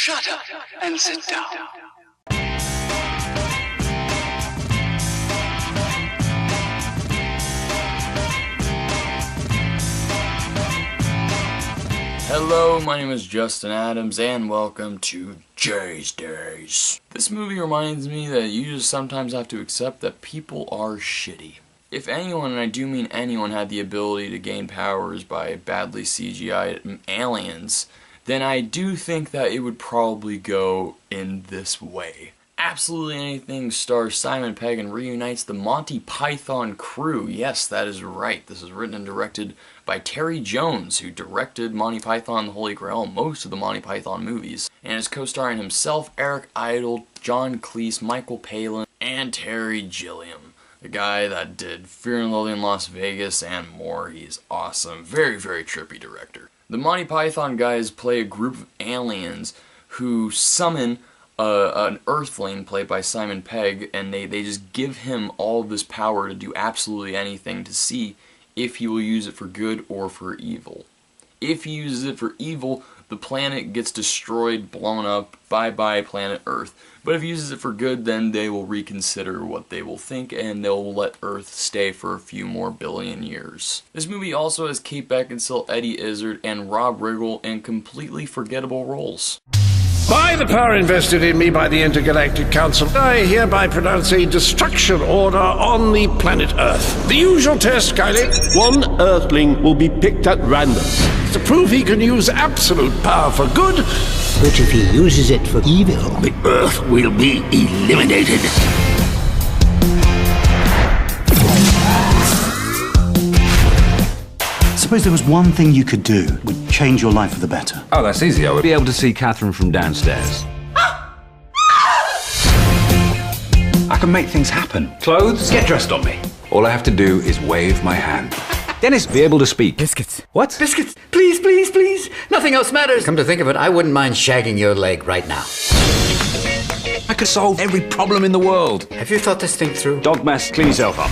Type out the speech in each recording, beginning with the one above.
Shut up and sit down. Hello, my name is Justin Adams, and welcome to Jay's Days. This movie reminds me that you just sometimes have to accept that people are shitty. If anyone, and I do mean anyone, had the ability to gain powers by badly CGI'd aliens, then I do think that it would probably go in this way. Absolutely Anything stars Simon Pegg and reunites the Monty Python crew. Yes, that is right. This is written and directed by Terry Jones, who directed Monty Python, The Holy Grail, most of the Monty Python movies, and is co-starring himself, Eric Idle, John Cleese, Michael Palin, and Terry Gilliam, the guy that did Fear and Loathing in Las Vegas and more. He's awesome. Very, very trippy director. The Monty Python guys play a group of aliens who summon an earthling played by Simon Pegg, and they just give him all of this power to do absolutely anything to see if he will use it for good or for evil. If he uses it for evil, the planet gets destroyed, blown up, bye-bye planet Earth. But if he uses it for good, then they will reconsider what they will think, and they'll let Earth stay for a few more billion years. This movie also has Kate Beckinsale, Eddie Izzard, and Rob Riggle in completely forgettable roles. By the power invested in me by the Intergalactic Council, I hereby pronounce a destruction order on the planet Earth. The usual test, Kylie. One Earthling will be picked at random. To prove he can use absolute power for good. But if he uses it for evil, The Earth will be eliminated. Suppose there was one thing you could do that would change your life for the better. Oh, that's easy. I would be able to see Catherine from downstairs. I can make things happen. Clothes, get dressed on me. All I have to do is wave my hand. Dennis, be able to speak. Biscuits. What? Biscuits. Please, please, please. Nothing else matters. Come to think of it, I wouldn't mind shagging your leg right now. I could solve every problem in the world. Have you thought this thing through? Dog mess, clean yourself up.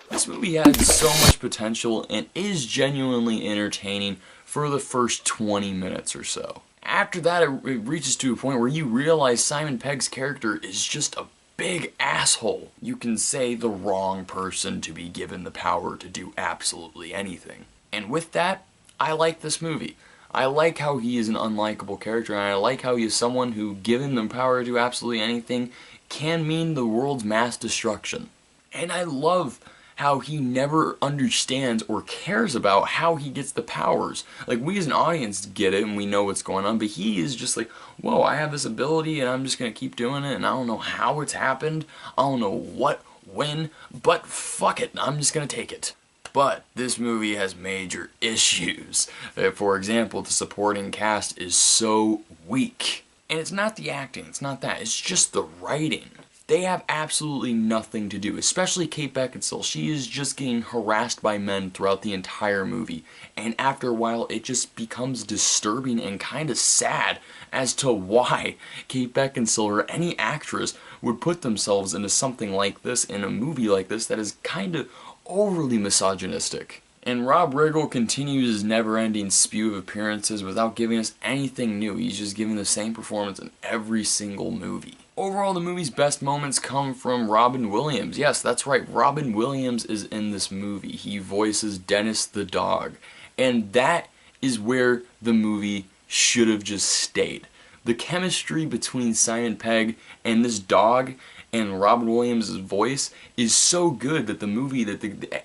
This movie had so much potential and is genuinely entertaining for the first 20 minutes or so. After that, it reaches to a point where you realize Simon Pegg's character is just a big asshole. You can say the wrong person to be given the power to do absolutely anything. And with that, I like this movie. I like how he is an unlikable character, and I like how he is someone who, given the power to do absolutely anything, can mean the world's mass destruction. And I love how he never understands or cares about how he gets the powers. Like, we as an audience get it and we know what's going on, but he is just like, whoa, I have this ability and I'm just gonna keep doing it, and I don't know how it's happened, I don't know what, when, but fuck it, I'm just gonna take it. But this movie has major issues. For example, the supporting cast is so weak. And it's not the acting, it's not that, it's just the writing. They have absolutely nothing to do, especially Kate Beckinsale. She is just getting harassed by men throughout the entire movie, and after a while it just becomes disturbing and kind of sad as to why Kate Beckinsale or any actress would put themselves into something like this in a movie like this that is kind of overly misogynistic. And Rob Riggle continues his never-ending spew of appearances without giving us anything new. He's just giving the same performance in every single movie. Overall, the movie's best moments come from Robin Williams. Yes, that's right, Robin Williams is in this movie. He voices Dennis the dog. And that is where the movie should have just stayed. The chemistry between Simon Pegg and this dog and Robin Williams' voice is so good that the movie,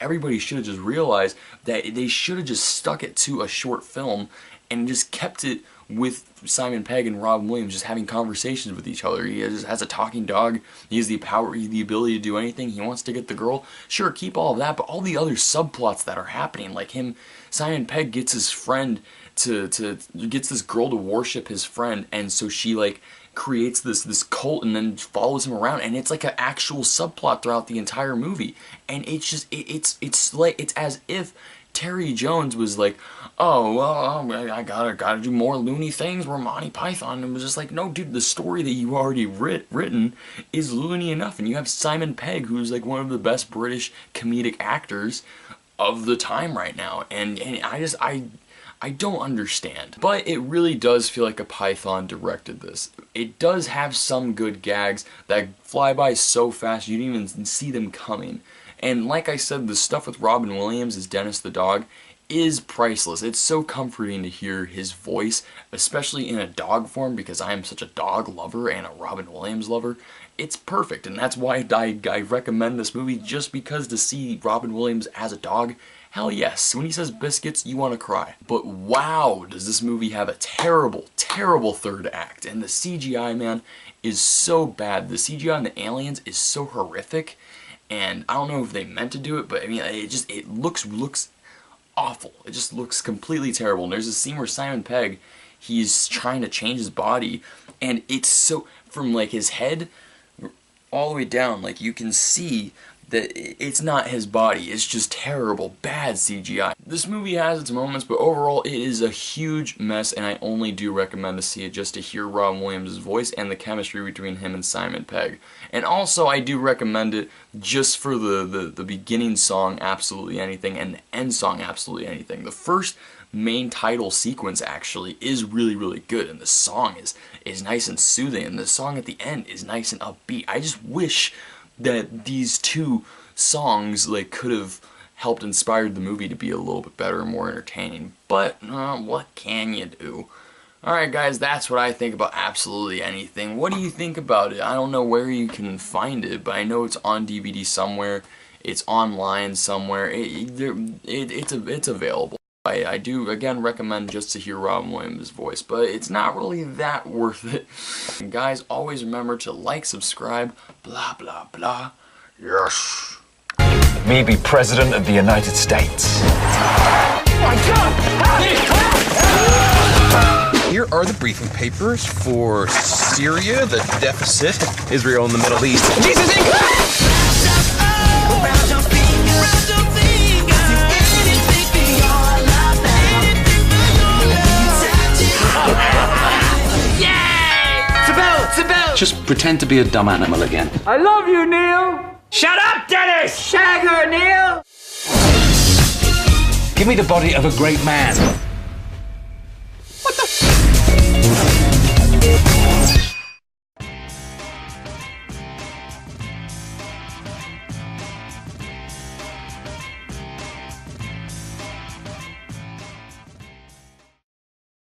everybody should have just realized that they should have just stuck it to a short film and just kept it with Simon Pegg and Robin Williams just having conversations with each other. He just has a talking dog, he has the power, the ability to do anything, he wants to get the girl. Sure, keep all of that, but all the other subplots that are happening, like Simon Pegg gets his friend gets this girl to worship his friend, and so she like creates this cult and then follows him around, and it's like an actual subplot throughout the entire movie. And it's just it's like it's as if Terry Jones was like, oh well, I gotta do more loony things. We're Monty Python, and was just like, no, dude, the story that you already written is loony enough, and you have Simon Pegg, who's like one of the best British comedic actors of the time right now, and I don't understand. But it really does feel like a Python directed this. It does have some good gags that fly by so fast you didn't even see them coming. And like I said, the stuff with Robin Williams as Dennis the dog is priceless. It's so comforting to hear his voice, especially in a dog form, because I am such a dog lover and a Robin Williams lover. It's perfect, and that's why I recommend this movie, just because to see Robin Williams as a dog, hell yes. When he says biscuits, you want to cry. But wow, does this movie have a terrible, terrible third act. And the CGI, man, is so bad. The CGI on the aliens is so horrific, and I don't know if they meant to do it, but I mean, it looks awful. It just looks completely terrible. And there's a scene where Simon Pegg, he's trying to change his body, and it's so, from like his head all the way down, like you can see that it's not his body. It's just terrible, bad CGI. This movie has its moments, but overall it is a huge mess, and I only do recommend to see it just to hear Robin Williams' voice and the chemistry between him and Simon Pegg. And also I do recommend it just for the beginning song, Absolutely Anything, and the end song, Absolutely Anything. The first main title sequence actually is really, really good, and the song is nice and soothing, and the song at the end is nice and upbeat. I just wish that these two songs like could have helped inspire the movie to be a little bit better and more entertaining. But what can you do? Alright guys, that's what I think about Absolutely Anything. What do you think about it? I don't know where you can find it, but I know it's on DVD somewhere. It's online somewhere. It's available. I do, again, recommend just to hear Robin Williams' voice, but it's not really that worth it. And guys, always remember to like, subscribe, blah, blah, blah. Yes. Me be President of the United States. Here are the briefing papers for Syria, the deficit, Israel and the Middle East. Jesus Inc. Just pretend to be a dumb animal again. I love you, Neil. Shut up, Dennis. Shagger, Neil. Give me the body of a great man. What the?